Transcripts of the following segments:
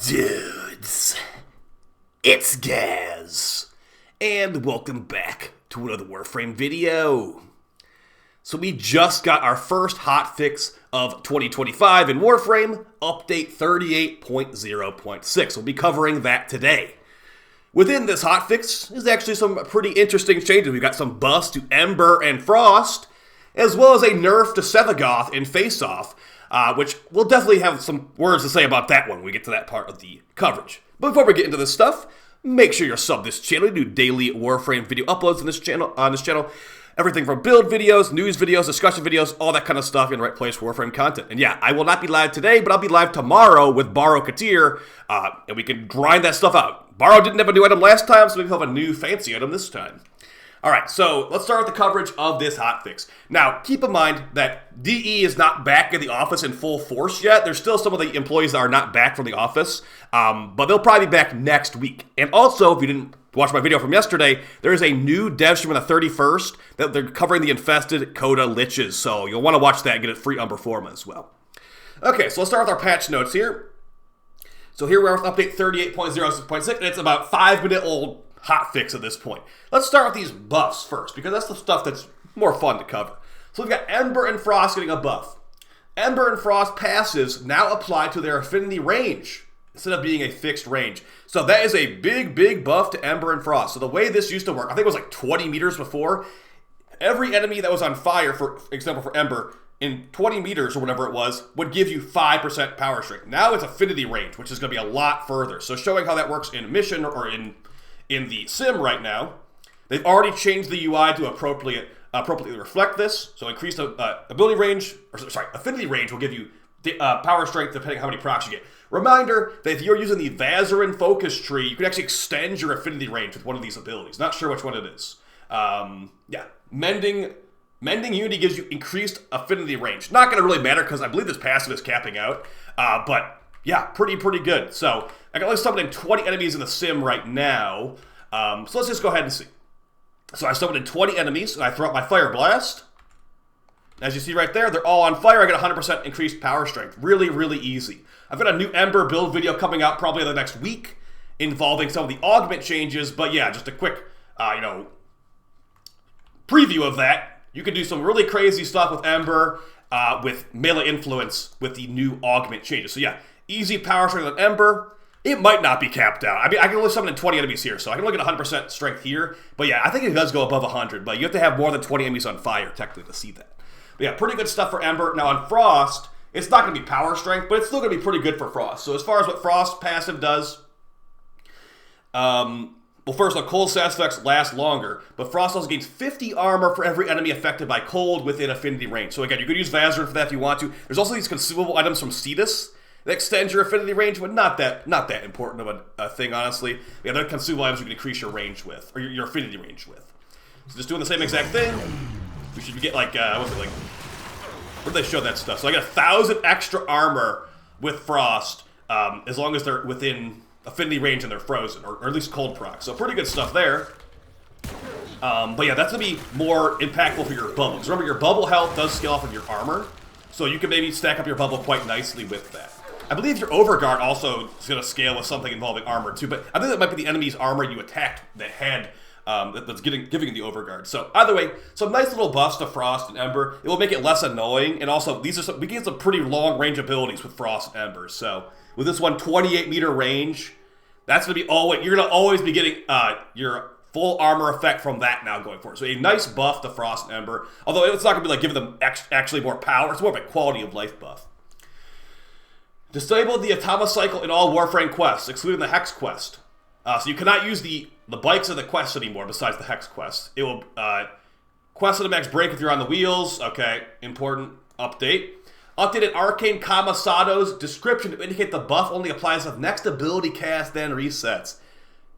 Dudes, it's Gaz, and welcome back to another Warframe video. So we just got our first hotfix of 2025 in Warframe, update 38.0.6. We'll be covering that today. Within this hotfix is actually some pretty interesting changes. We've got some buffs to Ember and Frost, as well as a nerf to Sevagoth in Faceoff, which we'll definitely have some words to say about that when we get to that part of the coverage. But before we get into this stuff, make sure you're subbed this channel. We do daily Warframe video uploads on this channel. Everything from build videos, news videos, discussion videos, all that kind of stuff in the right place for Warframe content. And yeah, I will not be live today, but I'll be live tomorrow with Baro Katir, and we can grind that stuff out. Baro didn't have a new item last time, so maybe he'll have a new fancy item this time. Alright, so let's start with the coverage of this hotfix. Now, keep in mind that DE is not back in the office in full force yet. There's still some of the employees that are not back from the office, but they'll probably be back next week. And also, if you didn't watch my video from yesterday, there is a new dev stream on the 31st that they're covering the infested Coda Liches, so you'll want to watch that and get a free Umber Forma as well. Okay, so let's start with our patch notes here. So here we are with update 38.0.6, and it's about 5-minute old hotfix at this point. Let's start with these buffs first, because that's the stuff that's more fun to cover. So we've got Ember and Frost getting a buff. Ember and Frost passives now apply to their affinity range, instead of being a fixed range. So that is a big buff to Ember and Frost. So the way this used to work, I think it was like 20 meters before, every enemy that was on fire, for example for Ember, in 20 meters or whatever it was, would give you 5% power strength. Now it's affinity range, which is going to be a lot further. So showing how that works in mission or in the sim right now, they've already changed the UI to appropriately reflect this. So increased ability range, affinity range will give you power strength depending on how many procs you get. Reminder that if you're using the Vazarin focus tree, you can actually extend your affinity range with one of these abilities. Not sure which one it is. Yeah, Mending Unity gives you increased affinity range. Not going to really matter because I believe this passive is capping out. But yeah, pretty good. So I can only summon in 20 enemies in the sim right now. So let's just go ahead and see. So I summoned in 20 enemies, and I throw out my Fire Blast. As you see right there, they're all on fire. I get 100% increased power strength. Really easy. I've got a new Ember build video coming out probably the next week involving some of the augment changes. But yeah, just a quick, preview of that. You can do some really crazy stuff with Ember with melee influence with the new augment changes. So yeah, easy power strength on Ember. It might not be capped out. I mean, I can only summon in 20 enemies here, so I can only get 100% strength here. But yeah, I think it does go above 100, but you have to have more than 20 enemies on fire, technically, to see that. But yeah, pretty good stuff for Ember. Now on Frost, it's not going to be power strength, but it's still going to be pretty good for Frost. So as far as what Frost passive does, well, first, the cold status effects last longer, but Frost also gains 50 armor for every enemy affected by cold within affinity range. So again, you could use Vazarin for that if you want to. There's also these consumable items from Cetus that extend your affinity range, but not that important of a thing, honestly. Yeah, they're consumable items you can increase your range with, or your affinity range with. So just doing the same exact thing. We should get like, where did they show that stuff? So I get 1,000 extra armor with Frost, as long as they're within affinity range and they're frozen, or at least cold proc. So pretty good stuff there. But yeah, that's going to be more impactful for your bubbles. Remember, your bubble health does scale off of your armor, so you can maybe stack up your bubble quite nicely with that. I believe your Overguard also is going to scale with something involving armor too, but I think that might be the enemy's armor you attacked that had that's giving you the Overguard. So either way, some nice little buffs to Frost and Ember. It will make it less annoying, and also we can get some pretty long range abilities with Frost and Ember. So with this one 28-meter range, that's going to be you're going to always be getting your full armor effect from that now going forward. So a nice buff to Frost and Ember, although it's not going to be like giving them actually more power. It's more of a quality of life buff. Disable the Atoma cycle in all Warframe quests, excluding the Hex quest. So you cannot use the bikes of the quest anymore besides the Hex quest. It will quest at a max break if you're on the wheels. Okay, important update. Updated Arcane Camisado's description to indicate the buff only applies with next ability cast, then resets.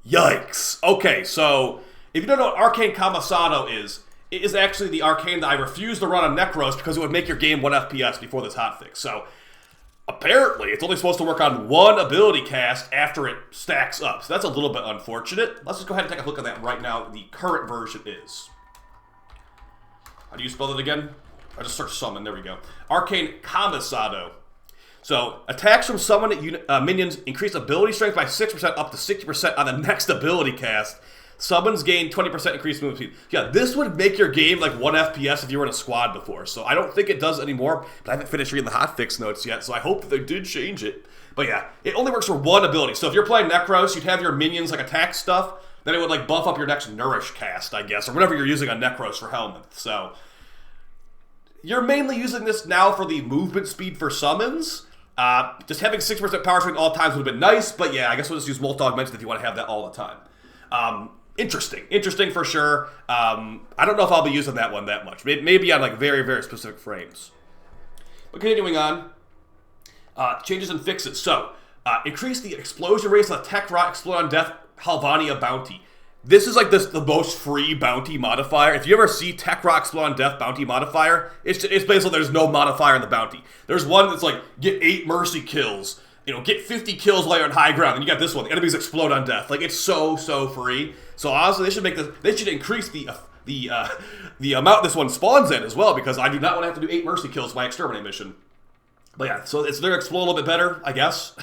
Yikes. Okay, so if you don't know what Arcane Camisado is, it is actually the arcane that I refuse to run on Necros because it would make your game 1 FPS before this hotfix. So apparently, it's only supposed to work on one ability cast after it stacks up. So that's a little bit unfortunate. Let's just go ahead and take a look at that right now. The current version is. How do you spell it again? I just searched summon. There we go. Arcane Camisado. So, attacks from summoned minions increase ability strength by 6% up to 60% on the next ability cast. Summons gain 20% increased movement speed. Yeah, this would make your game like 1 FPS if you were in a squad before. So I don't think it does anymore, but I haven't finished reading the hotfix notes yet, so I hope that they did change it. But yeah, it only works for one ability. So if you're playing Necros, you'd have your minions like attack stuff, then it would like buff up your next Nourish cast, I guess, or whatever you're using on Necros for Helmet. So you're mainly using this now for the movement speed for summons. Just having 6% power swing all times would have been nice, but yeah, I guess we'll just use Molt Augmented if you want to have that all the time. Interesting for sure. I don't know if I'll be using that one that much. Maybe on like very, very specific frames. But continuing on, changes and fixes. So, increase the explosion rates of the Tech Rock Explode on Death Halvania bounty. This is like the most free bounty modifier. If you ever see Tech Rock Explode on Death bounty modifier, it's basically there's no modifier in the bounty. There's one that's like, get 8 mercy kills. You know, get 50 kills while you're on high ground, and you got this one. The enemies explode on death. Like, it's so free. So honestly, they should make this. They should increase the amount this one spawns in as well, because I do not want to have to do 8 mercy kills my exterminate mission. But yeah, so it's gonna explode a little bit better, I guess.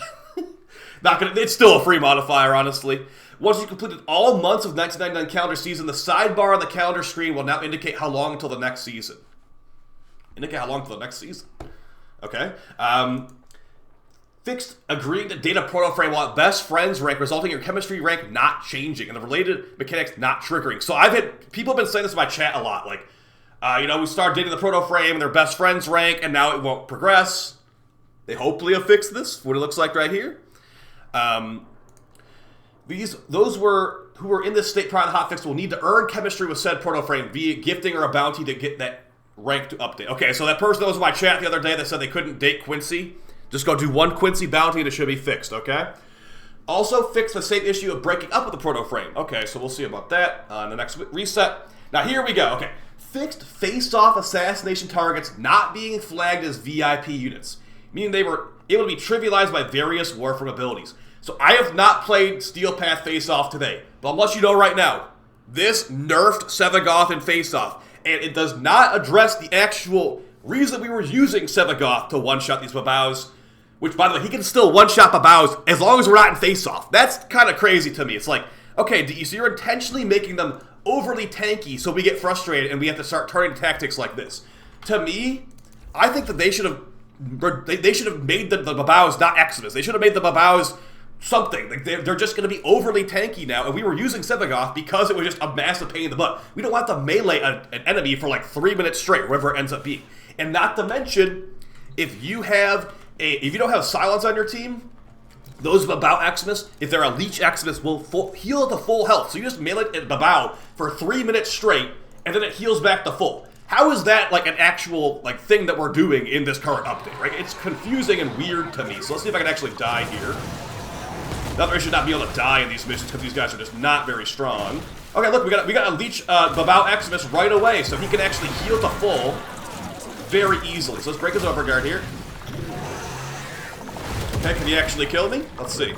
It's still a free modifier, honestly. Once you completed all months of 1999 calendar season, the sidebar on the calendar screen will now indicate how long until the next season. Indicate how long until the next season. Okay. Fixed agreed to data proto frame while at best friends rank, resulting in your chemistry rank not changing and the related mechanics not triggering. So people have been saying this in my chat a lot, like, we started dating the proto frame and their best friends rank, and now it won't progress. They hopefully have fixed this, what it looks like right here. Those who were in this state prior to the hotfix will need to earn chemistry with said proto frame via gifting or a bounty to get that rank to update. Okay, so that person that was in my chat the other day that said they couldn't date Quincy, just go do 1 Quincy bounty and it should be fixed, okay? Also fix the same issue of breaking up with the proto frame. Okay, so we'll see about that on the next reset. Now here we go, okay. Fixed face-off assassination targets not being flagged as VIP units, meaning they were able to be trivialized by various Warframe abilities. So I have not played Steel Path Face-Off today, but I'll let you know right now, this nerfed Sevagoth in Face-Off, and it does not address the actual reason we were using Sevagoth to one-shot these Babaus. Which, by the way, he can still one-shot Babaus as long as we're not in face-off. That's kind of crazy to me. It's like, okay, so you're intentionally making them overly tanky so we get frustrated and we have to start turning tactics like this. To me, I think that they should have made the Babaus not Eximus. They should have made the Babaus something. Like they're just going to be overly tanky now, and we were using Sevagoth because it was just a massive pain in the butt. We don't want to melee an enemy for like 3 minutes straight, wherever it ends up being. And not to mention, if you don't have silence on your team, those Babao Eximus, if they're a leech Eximus, will heal to full health. So you just melee at Babao for 3 minutes straight, and then it heals back to full. How is that like an actual like thing that we're doing in this current update, right? It's confusing and weird to me. So let's see if I can actually die here. Not that I should not be able to die in these missions because these guys are just not very strong. Okay, look, we got a leech Babao Eximus right away, so he can actually heal to full very easily. So let's break his overguard here. Okay, can he actually kill me? Let's see.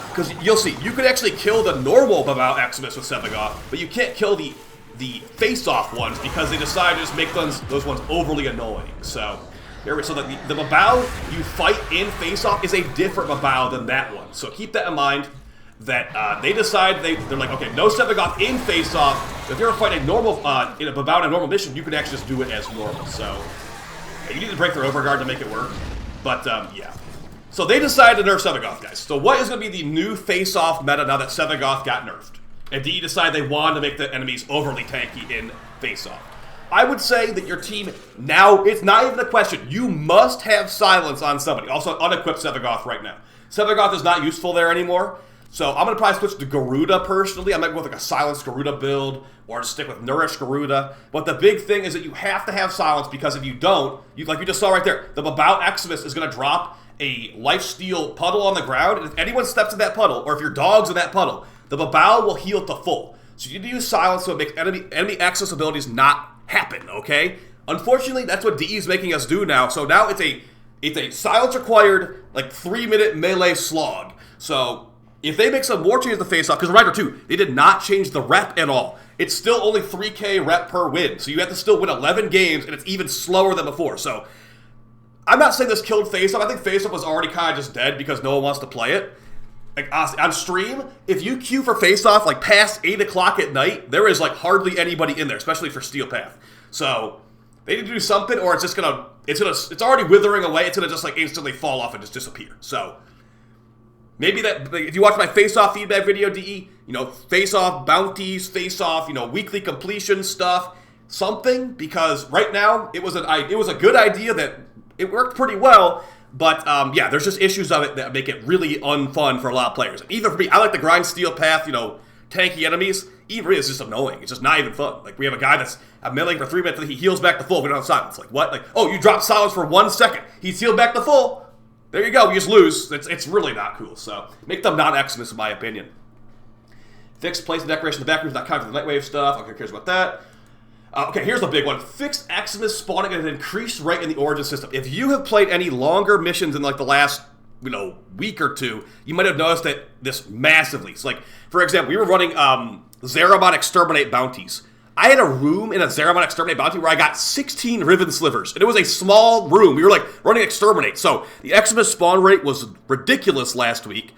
Because you'll see, you can actually kill the normal Babao Eximus with Sevagoth, but you can't kill the face-off ones because they decided to just make those ones overly annoying. So the Babao you fight in face-off is a different Babao than that one. So keep that in mind. That they decide they're like, okay, no Sevagoth in face-off. If you're fighting normal in a Babao in a normal mission, you can actually just do it as normal. So you need to break their overguard to make it work. But yeah. So they decided to nerf Sevagoth, guys. So what is going to be the new face-off meta now that Sevagoth got nerfed? And do you decide they want to make the enemies overly tanky in face-off? I would say that your team now, it's not even a question. You must have silence on somebody. Also, unequip Sevagoth right now. Sevagoth is not useful there anymore. So I'm going to probably switch to Garuda personally. I might go with like a silenced Garuda build or stick with Nourished Garuda. But the big thing is that you have to have silence because if you don't, like you just saw right there, the Babao Eximus is going to drop a lifesteal puddle on the ground. And if anyone steps in that puddle, or if your dog's in that puddle, the Babao will heal to full. So you need to use silence so it makes enemy access abilities not happen, okay? Unfortunately, that's what DE is making us do now. So now it's a silence required, like 3-minute melee slog. So if they make some more changes to face-off, because remember too, they did not change the rep at all. It's still only 3k rep per win. So you have to still win 11 games, and it's even slower than before. So I'm not saying this killed Faceoff. I think Faceoff was already kind of just dead because no one wants to play it. Like, on stream, if you queue for Faceoff like past 8 o'clock at night, there is like hardly anybody in there, especially for Steel Path. So they need to do something, or it's just it's already withering away. It's gonna just like instantly fall off and just disappear. So maybe that, if you watch my Faceoff feedback video, DE, you know, Faceoff bounties, Faceoff, you know, weekly completion stuff, something, because right now it was a good idea that it worked pretty well. But, yeah, there's just issues of it that make it really unfun for a lot of players. And even for me, I like to grind Steel Path, you know, tanky enemies. Even is just annoying. It's just not even fun. Like, we have a guy that's meleeing for 3 minutes, he heals back to full, we don't have silence. Like, what? Like, oh, you drop silence for 1 second. He's healed back to full. There you go, you just lose. It's really not cool. So, make them non-Eximus, in my opinion. Fix, place, and decoration in the background, not kind of the Nightwave stuff. Okay, who cares about that? Okay, here's the big one. Fixed Eximus spawning at an increased rate in the Origin system. If you have played any longer missions in like the last, you know, week or two, you might have noticed that this massively. It's like, for example, we were running Zaramon Exterminate bounties. I had a room in a Zaramon Exterminate bounty where I got 16 Riven Slivers, and it was a small room. We were like running Exterminate. So the Eximus spawn rate was ridiculous last week.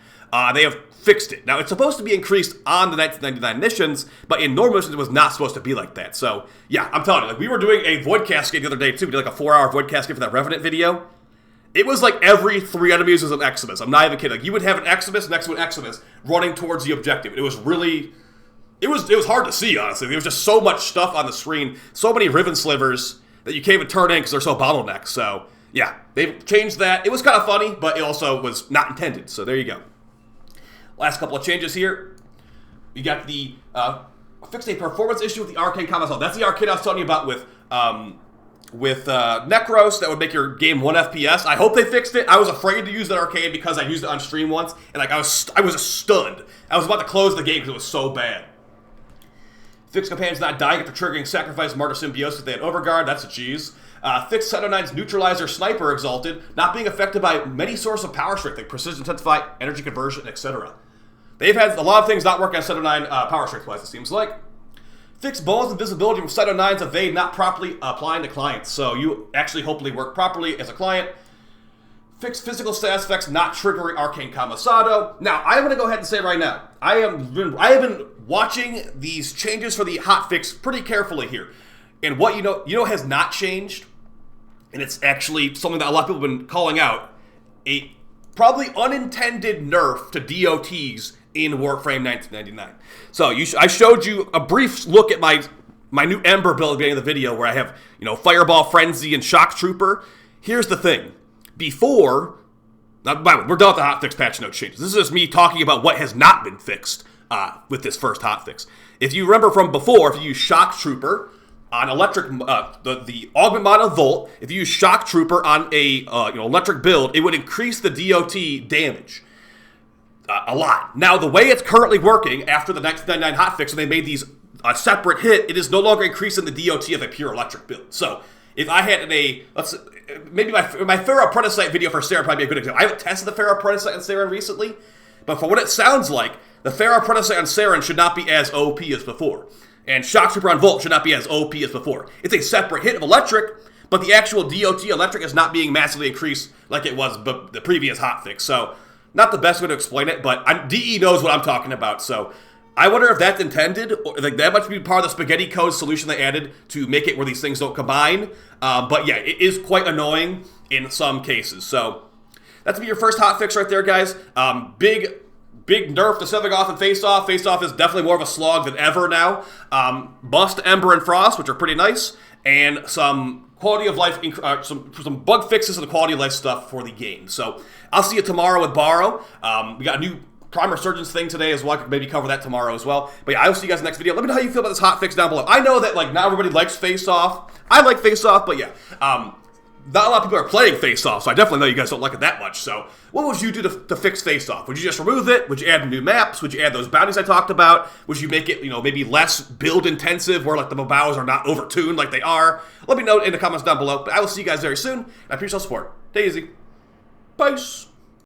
They have fixed it. Now, it's supposed to be increased on the 1999 missions, but in normal missions, it was not supposed to be like that. So, yeah, I'm telling you, like, we were doing a Void Cascade the other day, too. We did, like, a 4-hour Void Cascade for that Revenant video. It was like every 3 enemies was an Eximus. I'm not even kidding. Like, you would have an Eximus next to an Eximus running towards the objective. It was really... It was hard to see, honestly. There was just so much stuff on the screen, so many Riven Slivers that you can't even turn in because they're so bottlenecked. So, yeah, they've changed that. It was kind of funny, but it also was not intended. So, there you go. Last couple of changes here. You got the fixed a performance issue with the Arcane Camisado. That's the arcade I was telling you about with Necros that would make your game 1 FPS. I hope they fixed it. I was afraid to use that arcade because I used it on stream once, and like I was stunned. I was about to close the game because it was so bad. Fixed companions not dying after triggering Sacrifice, Martyr, Symbiosis. They had Overguard. That's a cheese. Fixed 709's Neutralizer Sniper Exalted, not being affected by many sources of power strength, like Precision Intensify, Energy Conversion, etc. They've had a lot of things not working on 709 power strength-wise, it seems like. Fixed bonus and visibility from 709's evade not properly applying to clients, so you actually hopefully work properly as a client. Fixed physical status effects not triggering Arcane Camisado. Now, I'm going to go ahead and say right now, I have been watching these changes for the hotfix pretty carefully here. And what you know has not changed, and it's actually something that a lot of people have been calling out, a probably unintended nerf to DOTs in Warframe 1999. So I showed you a brief look at my new Ember build at the beginning of the video where I have, you know, Fireball, Frenzy, and Shock Trooper. Here's the thing. Before, we're done with the hotfix patch note changes. This is just me talking about what has not been fixed with this first hotfix. If you remember from before, if you use Shock Trooper on electric, the augment mod of Volt, if you use Shock Trooper on a electric build, it would increase the DOT damage a lot. Now, the way it's currently working after the 1999 hotfix, and they made these a separate hit, it is no longer increasing the DOT of a pure electric build. So, if I had maybe my Ferroprotosite video for Saren would probably be a good example. I haven't tested the Ferroprotosite on Saren recently, but for what it sounds like, the Ferroprotosite on Saren should not be as OP as before. And Shock Trooper on Volt should not be as OP as before. It's a separate hit of electric, but the actual DOT electric is not being massively increased like it was the previous hotfix. So, not the best way to explain it, but DE knows what I'm talking about. So, I wonder if that's intended, or like that must be part of the spaghetti code solution they added to make it where these things don't combine. But yeah, it is quite annoying in some cases. So, that's be your first hotfix right there, guys. Big nerf to Sevagoth and Faceoff. Faceoff is definitely more of a slog than ever now. Bust Ember and Frost, which are pretty nice, and some quality of life, some bug fixes and the quality of life stuff for the game. So I'll see you tomorrow with Borrow. We got a new Prime Resurgence thing today as well. I could maybe cover that tomorrow as well. But yeah, I will see you guys in the next video. Let me know how you feel about this hotfix down below. I know that like not everybody likes Faceoff. I like Faceoff, but yeah. Not a lot of people are playing Faceoff, so I definitely know you guys don't like it that much. So, what would you do to fix Faceoff? Would you just remove it? Would you add new maps? Would you add those bounties I talked about? Would you make it, maybe less build intensive, where like the Mobaos are not overtuned like they are? Let me know in the comments down below. But I will see you guys very soon. I appreciate your support. Stay easy. Peace.